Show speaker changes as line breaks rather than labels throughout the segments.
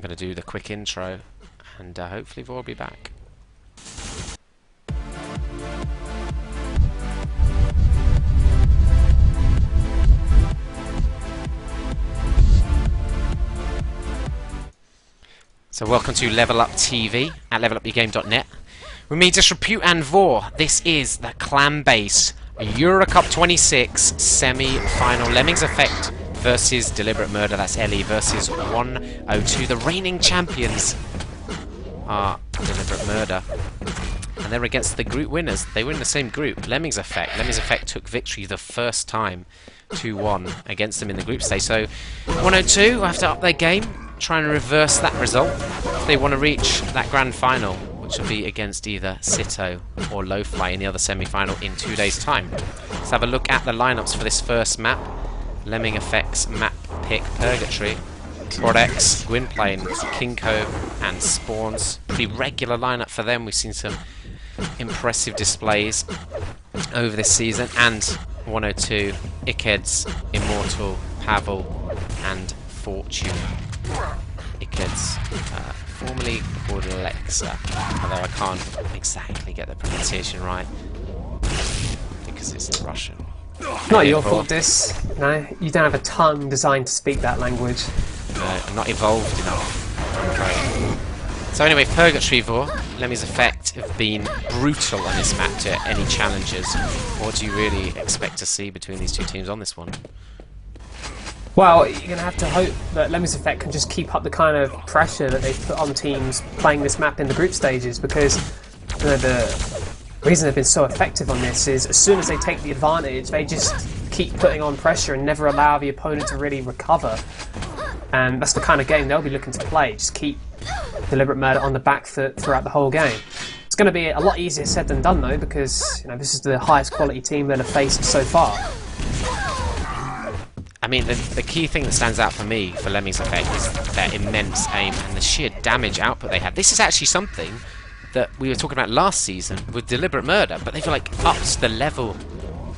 I'm going to do the quick intro, and hopefully we'll be back. So welcome to Level Up TV at levelupyourgame.net. With me, Disrepute and Vor. This is the ClanBase EuroCup 26 semi-final. Lemmings Effect versus Deliberate Murder. That's LE versus 102. The reigning champions are Deliberate Murder. And they're against the group winners. They were in the same group, Lemmings Effect. Lemmings Effect took victory the first time, 2-1 against them in the group stage. So 102 will have to up their game, try and reverse that result if they want to reach that grand final, which will be against either Sito or Lowfly in the other semi-final in 2 days' time. Let's have a look at the lineups for this first map. Lemming Effect's map pick, Purgatory, Rodex, Gwynplaine, Kinko and Spawns. Pretty regular lineup for them. We've seen some impressive displays over this season. And 102, Ickheads, Immortal, Pavel and Fortune. Ickheads, formerly called Alexa, although I can't exactly get the pronunciation right because it's in Russian.
Not your fault, this. No, you don't have a tongue designed to speak that language.
No, I'm not evolved enough. Okay. So anyway, Purgatory Vor, Lemmings Effect have been brutal on this map to any challengers. What do you really expect to see between these two teams on this one?
Well, you're going to have to hope that Lemmings Effect can just keep up the kind of pressure that they've put on teams playing this map in the group stages, because you know, the reason they've been so effective on this is as soon as they take the advantage, they just keep putting on pressure and never allow the opponent to really recover. And that's the kind of game they'll be looking to play, just keep Deliberate Murder on the back foot throughout the whole game. It's going to be a lot easier said than done though, because you know, this is the highest quality team they'll have faced so far.
I mean, the key thing that stands out for me for Lemmings Effect is their immense aim and the sheer damage output they have. This is actually something that we were talking about last season with Deliberate Murder, but they've like upped the level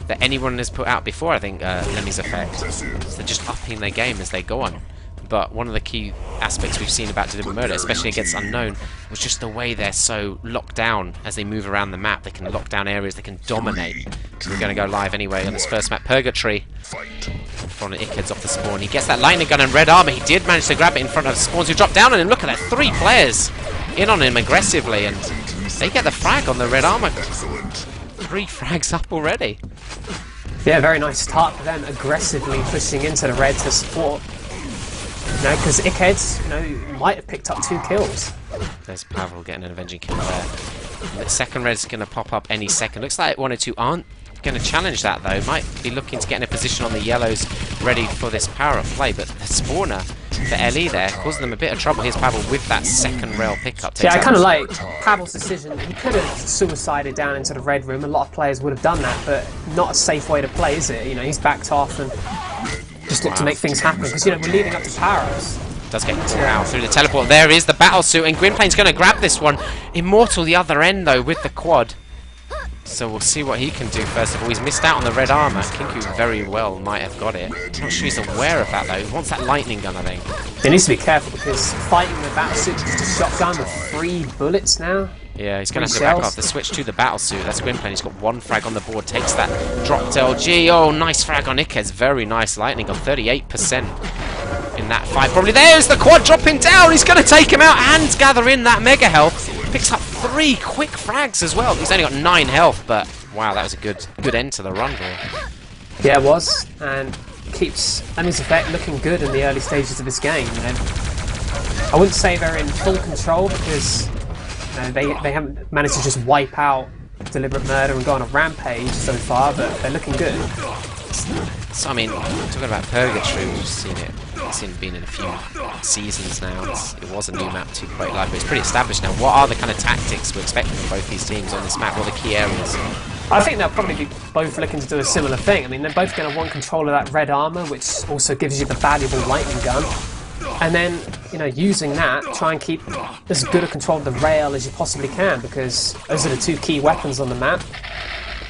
that anyone has put out before, I think, Lemmings Effect. So they're just upping their game as they go on. But one of the key aspects we've seen about Deliberate Murder, especially against Unknown, was just the way they're so locked down as they move around the map. They can lock down areas, they can dominate. We're going to go live anyway on this first map, Purgatory. In front of Ickheads off the spawn. He gets that lightning gun and red armor. He did manage to grab it in front of the spawns who drop down on him. Look at that, 3 players in on him aggressively, and they get the frag on the red armor. 3 frags up already.
Yeah, very nice start for them, aggressively pushing into the red to support. You know, because Ickheads, you know, might have picked up 2 kills.
There's Pavel getting an avenging kill there. The second red's going to pop up any second. Looks like 102 aren't going to challenge that though. Might be looking to get in a position on the yellows ready for this power of play, but the spawner for LE there causing them a bit of trouble. Here's Pavel with that second rail pickup.
Yeah, I kind of like Pavel's decision. He could have suicided down into the red room. A lot of players would have done that, but not a safe way to play, is it? You know, he's backed off and just look to make things happen, because you know we're leading up to power-ups.
Does get out through the teleport. There is the battle suit, and Gwynplaine's going to grab this one. Immortal the other end though with the quad. So we'll see what he can do first of all. He's missed out on the red armor. Kinku very well might have got it. Not sure he's aware of that though. He wants that lightning gun, I think.
He needs to be careful, because fighting the battle suit with just a shotgun with 3 bullets now.
Yeah, he's going to have to back off. The switch to the battle suit. That's Gwynplaine. He's got 1 frag on the board. Takes that dropped LG. Oh, nice frag on Ickheads. Very nice lightning on 38% in that fight. Probably there's the quad dropping down. He's going to take him out and gather in that mega health. Picks up 3 quick frags as well. He's only got 9 health, but wow, that was a good end to the run there.
Yeah, it was, and keeps Lemmings Effect looking good in the early stages of this game. And I wouldn't say they're in full control, because you know, they haven't managed to just wipe out Deliberate Murder and go on a rampage so far, but they're looking good.
So, I mean, talking about Purgatory, we've just seen it. It's been in a few seasons now. It was a new map to Quake Live, but it's pretty established now. What are the kind of tactics we're expecting from both these teams on this map? What are the key areas?
I think they'll probably be both looking to do a similar thing. I mean, they're both going to want control of that red armor, which also gives you the valuable lightning gun. And then, you know, using that, try and keep as good a control of the rail as you possibly can, because those are the 2 key weapons on the map.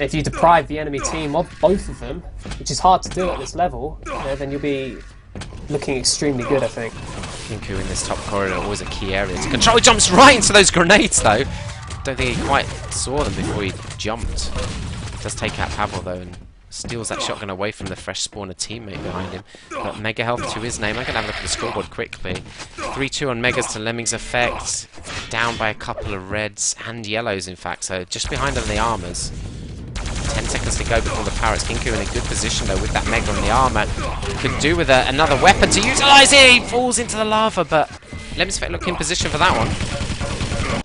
If you deprive the enemy team of both of them, which is hard to do at this level, you know, then you'll be looking extremely good, I think.
Kinku in this top corridor, always a key area to control. He jumps right into those grenades though. Don't think he quite saw them before he jumped. Does take out Pavel though and steals that shotgun away from the fresh spawner teammate behind him. But Mega Health to his name. I'm going to have a look at the scoreboard quickly. 3-2 on Megas to Lemmings Effect. Down by a couple of reds and yellows in fact. So just behind on the armors. 10 seconds to go before the power. It's Kinku in a good position though with that Mega on the armor. Could do with another weapon to utilise it. He falls into the lava, but Lemmings Effect look in position for that one.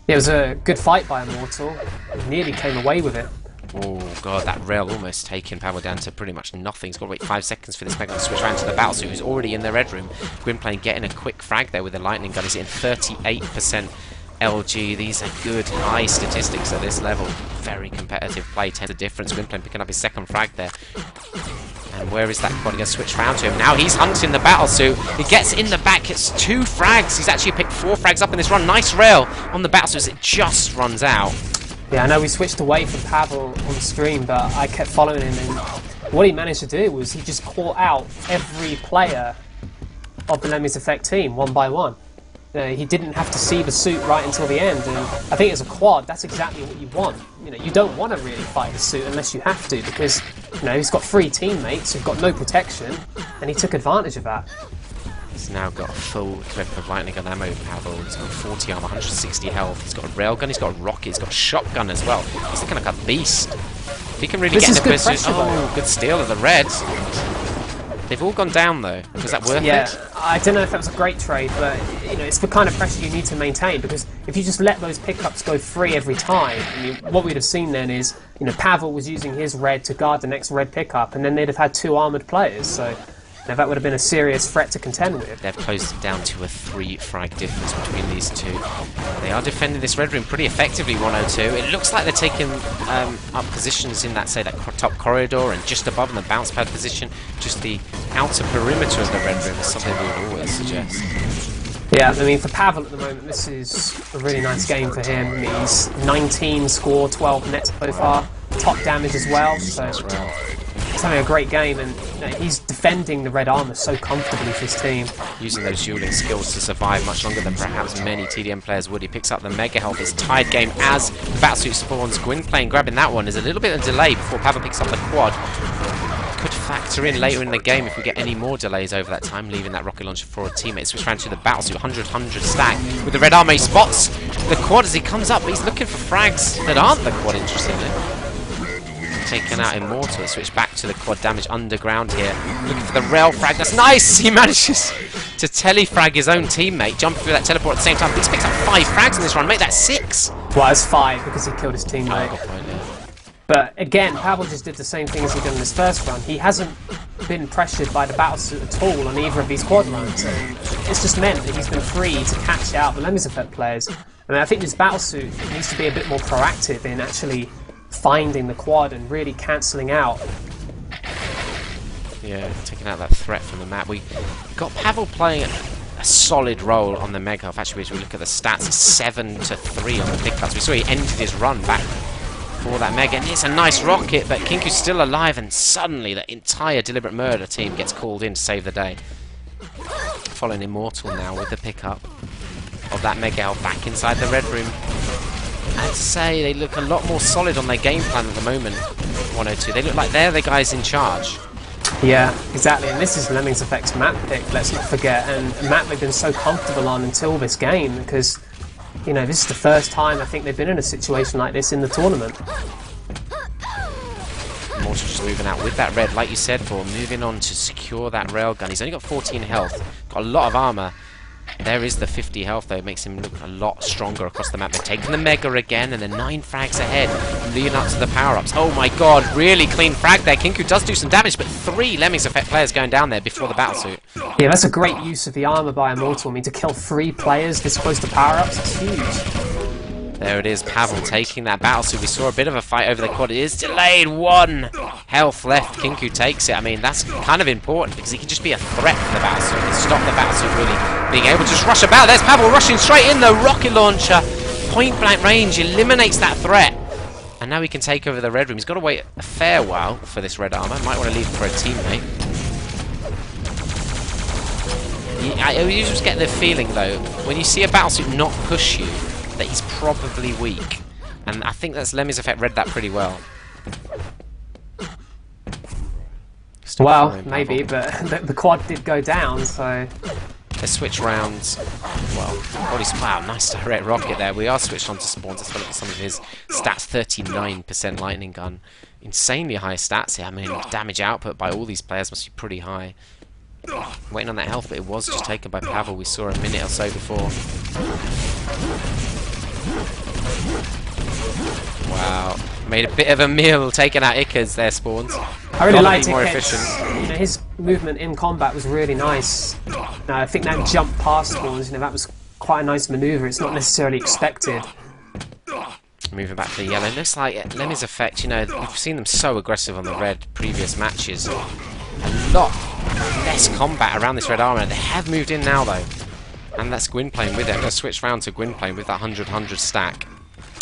It was a good fight by Immortal. He nearly came away with it.
Oh god, that rail almost taking Pavel down to pretty much nothing. He's got to wait 5 seconds for this Mega to switch around to the Battlesuit, who's already in the red room. Gwynplaine getting a quick frag there with the lightning gun. He's hitting 38% LG. These are good high statistics at this level. Very competitive play, 10 the difference. Gwynplaine picking up his second frag there. And where is that quad? He's going to switch round to him. Now he's hunting the Battlesuit. He gets in the back, gets 2 frags. He's actually picked 4 frags up in this run. Nice rail on the Battlesuit as it just runs out.
Yeah, I know we switched away from Pavel on stream, but I kept following him, and what he managed to do was he just caught out every player of the Lemmings Effect team, one by one. He didn't have to see the suit right until the end, and I think as a quad, that's exactly what you want. You know, you don't want to really fight the suit unless you have to, because you know he's got 3 teammates who've got no protection, and he took advantage of that.
He's now got a full clip of lightning gun ammo, Pavel. He's got 40 armor, 160 health. He's got a railgun, he's got a rocket, he's got a shotgun as well. He's looking like a beast. If he can really get in a position. Oh, good steal of the reds. They've all gone down though. Was that worth it?
I don't know if that was a great trade, but you know, it's the kind of pressure you need to maintain, because if you just let those pickups go free every time, I mean, what we'd have seen then is, you know, Pavel was using his red to guard the next red pickup, and then they'd have had 2 armoured players, so now that would have been a serious threat to contend with.
They've closed it down to a 3 frag difference between these two. They are defending this red room pretty effectively, 102. It looks like they're taking up positions in that, say, that top corridor and just above in the bounce pad position. Just the outer perimeter of the red room is something we would always suggest.
Yeah, I mean, for Pavel at the moment, this is a really nice game for him. He's 19 score, 12 net so far, top damage as well. So he's having a great game, and you know, he's defending the red armor so comfortably for his team. Using
those dueling skills to survive much longer than perhaps many TDM players would. He picks up the Mega Health. It's tied game as the Battlesuit spawns. Gwynplaine grabbing that one. There's a little bit of delay before Pavel picks up the quad. Could factor in later in the game if we get any more delays over that time, leaving that rocket launcher for a teammate. Switch round to the Battlesuit, 100-100 stack with the red armor. He spots the quad as he comes up, but he's looking for frags that aren't the quad, interestingly. Taken out Immortal. Switch back to the quad damage underground here. Looking for the rail frag. That's nice! He manages to telefrag his own teammate, jumping through that teleport at the same time. He's picked up 5 frags in this run. Make that 6!
Well, it's 5 because he killed his teammate.
Oh, good point, yeah.
But again, Pavel just did the same thing as he did in his first run. He hasn't been pressured by the Battlesuit at all on either of these quad runs. And it's just meant that he's been free to catch out the Lemmings Effect players. I mean, I think this Battlesuit needs to be a bit more proactive in actually finding the quad and really cancelling out.
Yeah, taking out that threat from the map. We got Pavel playing a solid role on the Mega Health. Actually, as we look at the stats, it's 7-3 on the pickups. We saw he ended his run back for that Mega, and it's a nice rocket, but Kinku's still alive, and suddenly the entire Deliberate Murder team gets called in to save the day. Following Immortal now with the pickup of that Mega Health back inside the red room. I'd say they look a lot more solid on their game plan at the moment, 102. They look like they're the guys in charge.
Yeah, exactly, and this is Lemmings Effect's map pick, let's not forget, and a map they've been so comfortable on until this game, because you know, this is the first time I think they've been in a situation like this in the tournament.
Immortal just moving out with that red, like you said, for moving on to secure that railgun. He's only got 14 health, got a lot of armor. There is the 50 health though, it makes him look a lot stronger across the map. They're taking the Mega again, and they're 9 frags ahead, leading up to the power-ups. Oh my god, really clean frag there. Kinku does do some damage, but 3 Lemmings Effect players going down there before the Battlesuit.
Yeah, that's a great use of the armor by Immortal. I mean, to kill 3 players this close to power-ups, it's huge.
There it is, Pavel taking that Battlesuit. We saw a bit of a fight over the quad. It is delayed. 1 health left. Kinku takes it. I mean, that's kind of important because he can just be a threat for the Battlesuit. He can stop the Battlesuit really being able to just rush about. There's Pavel rushing straight in the rocket launcher. Point blank range eliminates that threat. And now he can take over the red room. He's got to wait a fair while for this red armor. Might want to leave it for a teammate. I always just get the feeling, though, when you see a battlesuit not push you, that he's probably weak. And I think that's Lemmings Effect read that pretty well. Still
well, maybe, but the quad did go down, so...
Let's switch rounds. Well, probably... Wow, nice direct rocket there. We are switched on to spawns. Let's look at some of his stats. 39% lightning gun. Insanely high stats here. I mean, damage output by all these players must be pretty high. Waiting on that health, but it was just taken by Pavel. We saw a minute or so before. Wow. Made a bit of a meal taking out Ickers there, Spawns.
I really liked
more
Ickers.
efficient.
You know, his movement in combat was really nice. I think that jump past Spawns, you know, that was quite a nice manoeuvre. It's not necessarily expected.
Moving back to the yellow. Looks like Lemmings Effect, you know, we've seen them so aggressive on the red previous matches. A lot less combat around this red armor. They have moved in now, though. And that's Gwyn playing with it. Let's switch round to Gwyn playing with that 100-100 stack.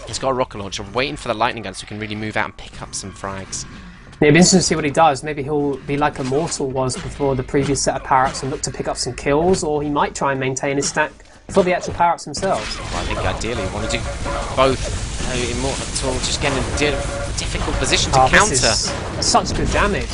He's got a rocket launcher, waiting for the lightning gun so he can really move out and pick up some frags.
Yeah, it'll be interesting to see what he does. Maybe he'll be like Immortal was before the previous set of power-ups and look to pick up some kills, or he might try and maintain his stack for the actual power-ups themselves.
Well, I think ideally you want to do both. Immortal just getting in a difficult position to counter.
This is such good damage.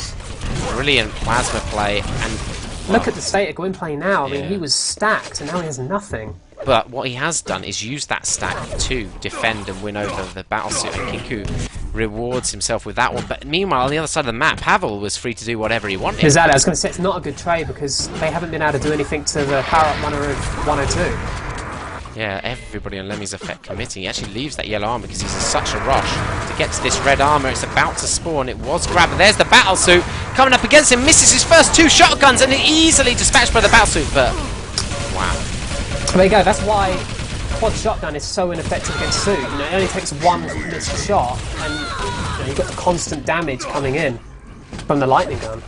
Brilliant plasma play, and
look at the state of Gwyn play now. I mean, he was stacked, and now he has nothing.
But what he has done is use that stack to defend and win over the battlesuit, and Kinku rewards himself with that one. But meanwhile, on the other side of the map, Pavel was free to do whatever he wanted.
Exactly, I was going to say it's not a good trade because they haven't been able to do anything to the power-up runner of 102.
Yeah, everybody on Lemmings Effect committing. He actually leaves that yellow armor because he's in such a rush to get to this red armor. It's about to spawn. It was grabbed. There's the battlesuit coming up against him. Misses his first 2 shotguns and easily dispatched by the battlesuit. But wow.
There you go. That's why quad shotgun is so ineffective against suit. You know, it only takes one missed shot, and you know, you've got the constant damage coming in from the lightning gun.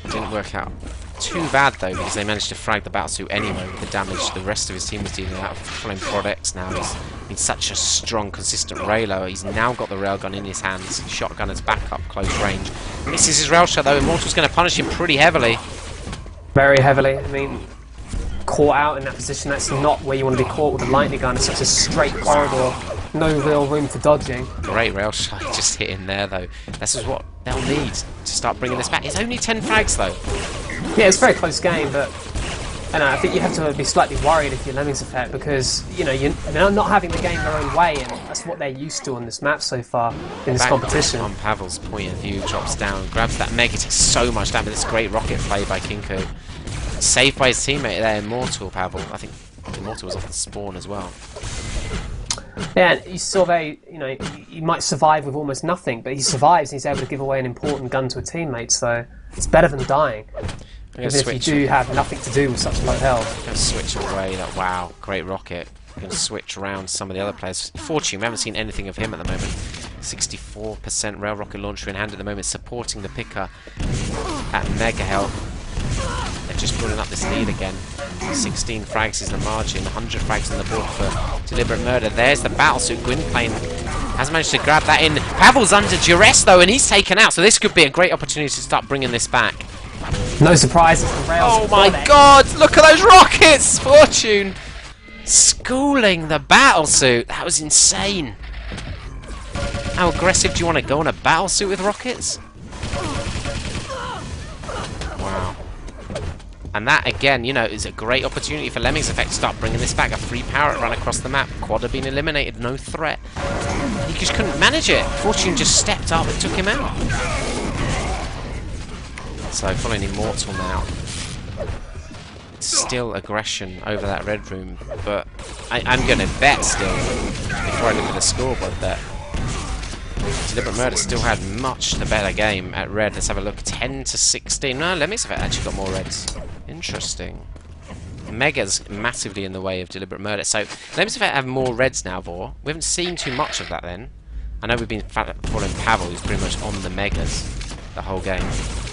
It didn't work out too bad though, because they managed to frag the battlesuit anyway with the damage the rest of his team was dealing out. Following Prod X now, he's been such a strong, consistent railer. He's now got the railgun in his hands. Shotgun is back up close range. Misses his rail shot though. Immortal's going to punish him pretty heavily.
Very heavily. I mean, caught out in that position, that's not where you want to be caught with a lightning gun. It's such a straight corridor, no real room for dodging. Great
rail shot just hit in there though. This is what they'll need to start bringing this back. It's only 10 frags though.
Yeah, it's a very close game, but I think you have to be slightly worried if you're Lemmings Effect because you know they're not having the game their own way, and that's what they're used to on this map so far in this competition.
On Pavel's point of view, drops down, grabs that mega, takes so much damage. It's great rocket play by Kinku. Saved by his teammate there, Immortal Pavel. I think Immortal was off the spawn as well.
Yeah, he's still very, you know, he might survive with almost nothing, but he survives and he's able to give away an important gun to a teammate, so it's better than dying. Even if you do have nothing to do with such low health.
I'm going to switch away that, wow, great rocket. I'm going to switch around some of the other players. Fortune, we haven't seen anything of him at the moment. 64% rail rocket launcher in hand at the moment, supporting the picker at mega health. They're just building up this lead again. 16 frags is the margin, 100 frags on the board for deliberate murder. There's the battlesuit. Gwynplaine has managed to grab that in. Pavel's under duress though, and he's taken out, so this could be a great opportunity to start bringing this back.
No surprises from rails.
Oh my god, look at those rockets! Fortune schooling the battlesuit. That was insane. How aggressive do you want to go on a battlesuit with rockets? Wow. And that, again, you know, is a great opportunity for Lemmings Effect to start bringing this back. A free power run across the map. Quad had been eliminated, no threat. He just couldn't manage it. Fortune just stepped up and took him out. So, following Immortal now. Still aggression over that red room, but I'm going to bet still, before I look at the scoreboard, that Deliberate Murder still had much the better game at red. Let's have a look. 10 to 16. No, Lemmings Effect actually got more reds. Interesting. Mega's massively in the way of Deliberate Murder. So, Lemmings Effect have more reds now, Vor. We haven't seen too much of that then. I know we've been following Pavel, who's pretty much on the Megas the whole game.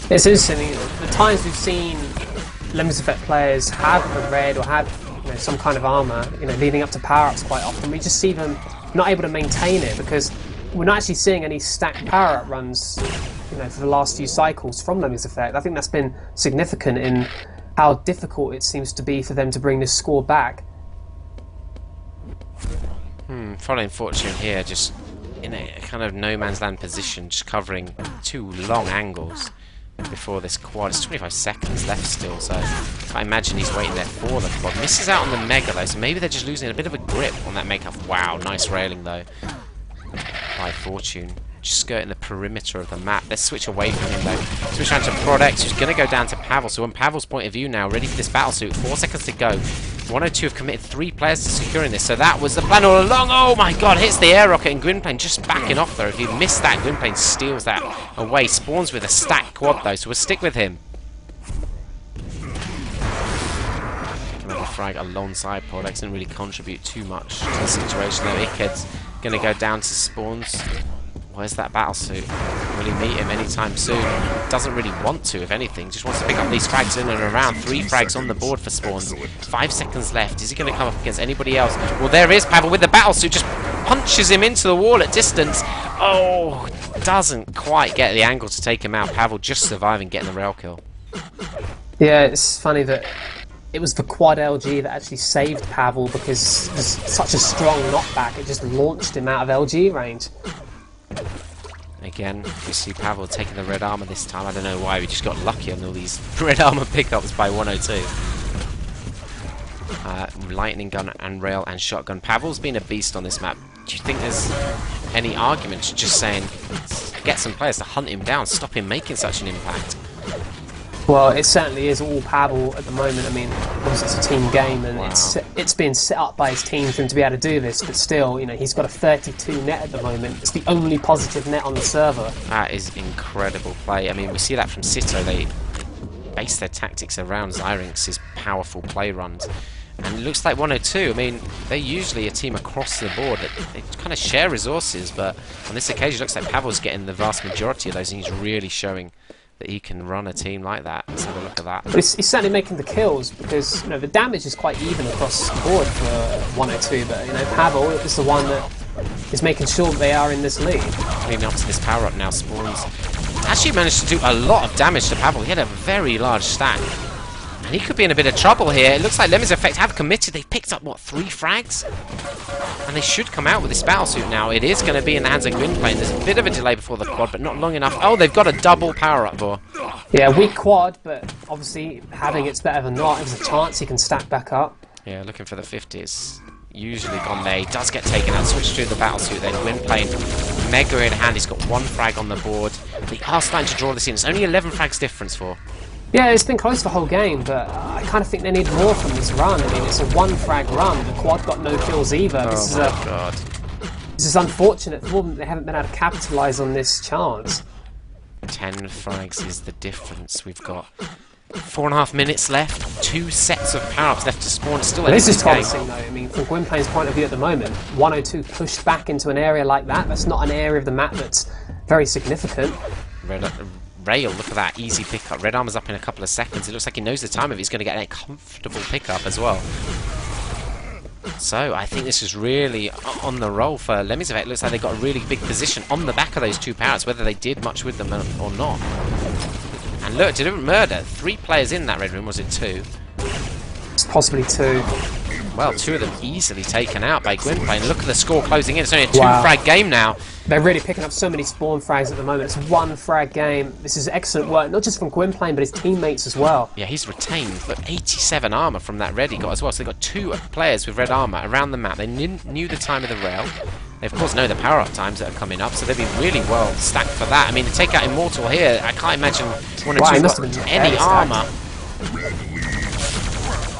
It's interesting. The times we've seen Lemmings Effect players have a red or have some kind of armour, leading up to power-ups quite often, we just see them not able to maintain it because we're not actually seeing any stacked power-up runs for the last few cycles from Lemmings Effect. I think that's been significant in how difficult it seems to be for them to bring this score back.
Following Fortune here, just in a kind of no man's land position, just covering 2 long angles before this quad. It's 25 seconds left still, so I imagine he's waiting there for the quad. Misses out on the mega though, so maybe they're just losing a bit of a grip on that mega. Wow, nice railing though by Fortune. Just skirting the perimeter of the map. Let's switch away from him though. Switch around to Prodex, who's going to go down to Pavel. So on Pavel's point of view now, ready for this battle suit. 4 seconds to go. 102 have committed 3 players to securing this, so that was the plan all along. Oh my god, hits the air rocket, and Gwynplaine just backing off there. If you missed that, Gwynplaine steals that away. Spawns with a stacked quad though, so we'll stick with him. Another frag alongside Prodex, didn't really contribute too much to the situation though. Iked's going to go down to spawns. Where's that battle suit? Will he meet him anytime soon? Doesn't really want to, if anything. Just wants to pick up these frags in and around. 3 frags on the board for spawns. 5 seconds left. Is he going to come up against anybody else? Well, there is Pavel with the battle suit. Just punches him into the wall at distance. Oh, doesn't quite get the angle to take him out. Pavel just surviving, getting the rail kill.
Yeah, it's funny that it was the quad LG that actually saved Pavel, because there's such a strong knockback. It just launched him out of LG range.
Again, we see Pavel taking the red armor this time. I don't know why, we just got lucky on all these red armor pickups by 102. Lightning gun and rail and shotgun. Pavel's been a beast on this map. Do you think there's any argument to just saying, get some players to hunt him down, stop him making such an impact?
Well, it certainly is all Pavel at the moment. I mean, obviously it's a team game, and
wow,
it's been set up by his team for him to be able to do this, but still, you know, he's got a 32 net at the moment. It's the only positive net on the server. That
is incredible play. I mean, we see that from Cito. They base their tactics around Zyrinx's powerful play runs. And it looks like 102, I mean, they're usually a team across the board. They kind of share resources, but on this occasion it looks like Pavel's getting the vast majority of those, and he's really showing that he can run a team like that. Let's have a look at that.
But he's certainly making the kills, because, you know, the damage is quite even across the board for 102, but, you know, Pavel is the one that is making sure that they are in this lead.
Leading up to this power-up now, Spawns actually managed to do a lot of damage to Pavel. He had a very large stack, and he could be in a bit of trouble here. It looks like Lemmings Effect have committed. They've picked up, what, 3 frags? And they should come out with this battle suit now. It is going to be in the hands of Gwynplaine. There's a bit of a delay before the quad, but not long enough. Oh, they've got a double power-up, Vor.
Yeah, weak quad, but obviously having it's better than not. There's a chance he can stack back up.
Yeah, looking for the 50s. Usually gone there. He does get taken out. Switch to the battle suit then. Gwynplaine, mega in hand. He's got 1 frag on the board. They are starting to draw this in. It's only 11 frags difference for.
Yeah, it's been close the whole game, but I kind of think they need more from this run. I mean, it's a 1 frag run. The quad got no kills either.
Oh my god.
This is unfortunate for them. They haven't been able to capitalise on this chance.
10 frags is the difference. We've got 4.5 minutes left. 2 sets of power-ups left to spawn. Still
this is promising though. I mean, from Gwynplaine's point of view at the moment, 102 pushed back into an area like that. That's not an area of the map that's very significant.
Rail, look at that, easy pickup. Red Armor's up in a couple of seconds. It looks like he knows the time of it. He's going to get a comfortable pickup as well. So, I think this is really on the roll for Lemmings Effect. It looks like they got a really big position on the back of those 2 power-ups, whether they did much with them or not. And look, deliberate murder. 3 players in that red room. Was it 2?
It's possibly 2.
Well, 2 of them easily taken out by Gwynplaine. Look at the score closing in. It's only a 2 frag game now.
They're really picking up so many spawn frags at the moment. It's 1 frag game. This is excellent work, not just from Gwynplaine, but his teammates as well.
Yeah, he's retained. Look, 87 armor from that red he got as well. So they've got 2 players with red armor around the map. They knew the time of the rail. They, of course, know the power-up times that are coming up, so they'll be really well stacked for that. I mean, to take out Immortal here, I can't imagine 102 got any armor.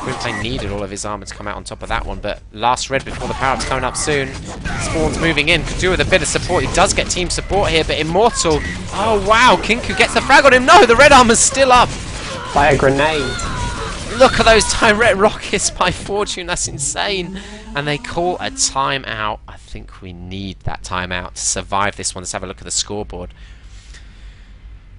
Gwynplaine needed all of his armor to come out on top of that one, but last red before the power-up's coming up soon. Spawn's moving in, could do with a bit of support. He does get team support here, but Immortal, oh wow, Kinku gets the frag on him. No, the red armor's still up.
By a grenade.
Look at those direct rockets by Fortune, that's insane. And they call a timeout. I think we need that timeout to survive this one. Let's have a look at the scoreboard.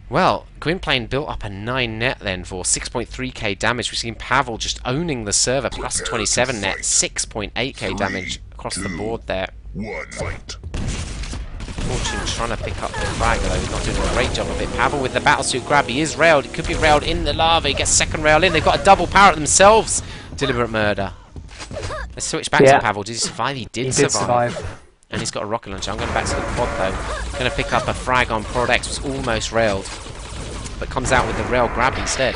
Well, Gwynplaine built up a 9 net then for 6.3k damage. We've seen Pavel just owning the server, plus 27 net, 6.8k damage across the board there.
1 fight.
Fortune trying to pick up the frag, though he's not doing a great job of it. Pavel with the battlesuit grab, he is railed. It could be railed in the lava. He gets second rail in. They've got a double power at themselves. Deliberate murder. Let's switch back to Pavel. Did he survive? He did survive. And he's got a rocket launcher. I'm going back to the quad, though. Going to pick up a frag on Prod X, was almost railed, but comes out with the rail grab instead.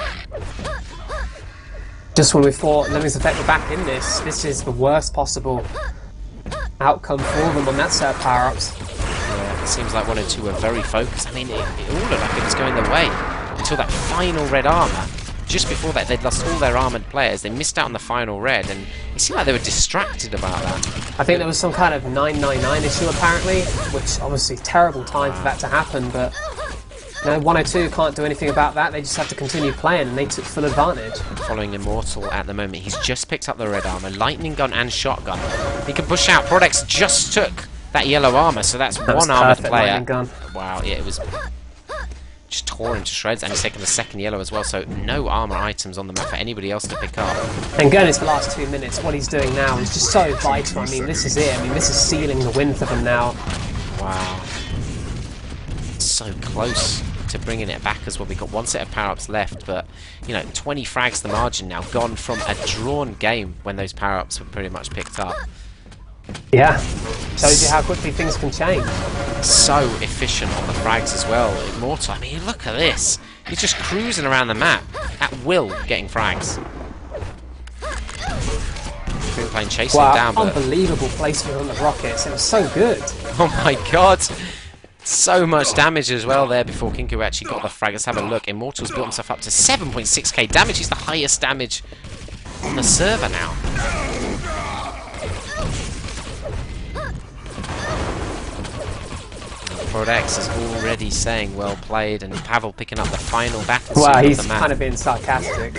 Just when we thought Lemmings Effect were back in this is the worst possible outcome for them on that set of power-ups.
Yeah, it seems like 102 were very focused. I mean, it all looked like it was going their way until that final red armor. Just before that, they'd lost all their armoured players. They missed out on the final red, and it seemed like they were distracted about that.
I think there was some kind of 999 issue, apparently, which obviously terrible time for that to happen, but no, 102 can't do anything about that. They just have to continue playing, and they took full advantage.
Following Immortal at the moment, he's just picked up the red armor, lightning gun and shotgun. He can push out. Prodex just took that yellow armor, so that's one armored player.
Gun.
Wow, yeah, it was just tore into shreds, and he's taken the second yellow as well. So no armor items on the map for anybody else to pick up.
And going into the last 2 minutes, what he's doing now is just so vital. I mean, this is it. I mean, this is sealing the win for them now.
Wow, so close to bringing it back as well. We've got one set of power-ups left, but you know, 20 frags the margin now, gone from a drawn game when those power-ups were pretty much picked up.
Yeah, shows you how quickly things can change.
So efficient on the frags as well. Immortal, I mean, look at this. He's just cruising around the map at will, getting frags. Playing chasing down, but
unbelievable placement on the rockets. It was so good.
Oh my god. So much damage as well there before Kinku actually got the frag. Let's have a look. Immortal's built himself up to 7.6k damage. He's the highest damage on the server now. Prodex is already saying well played, and Pavel picking up the final battle.
Well, he's kind of being sarcastic.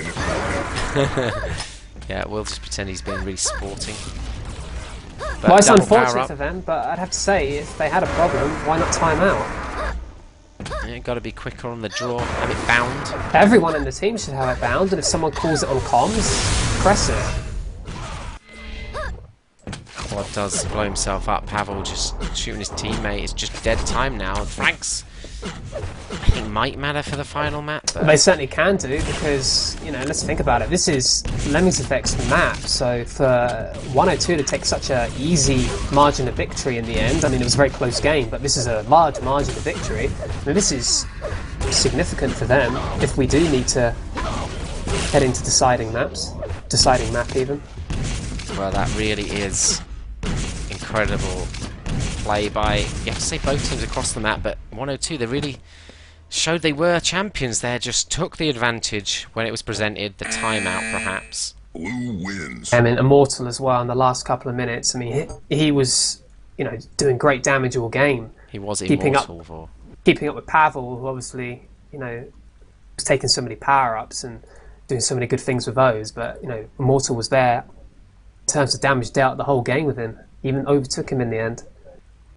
Yeah, we'll just pretend he's being really sporting.
Well, it's unfortunate for them, but I'd have to say, if they had a problem, why not time out?
Yeah, got to be quicker on the draw. Have it bound.
Everyone in the team should have it bound, and if someone calls it on comms, press it.
Quad does blow himself up. Pavel just shooting his teammate. It's just dead time now. Frags, I think, might matter for the final map. But
they certainly can do, because, you know, let's think about it. This is Lemmings Effect's map, so for 102 to take such a easy margin of victory in the end, I mean, it was a very close game, but this is a large margin of victory. I mean, this is significant for them if we do need to head into deciding map even.
Well, that really is incredible play by, you have to say, both teams across the map, but 102, they really showed they were champions there, just took the advantage when it was presented, the timeout perhaps.
Blue wins.
I mean, Immortal as well in the last couple of minutes. I mean, he was, you know, doing great damage all game.
He was
keeping
immortal.
Keeping up with Pavel, who obviously, you know, was taking so many power-ups and doing so many good things with those, but, you know, Immortal was there in terms of damage dealt the whole game with him, even overtook him in the end.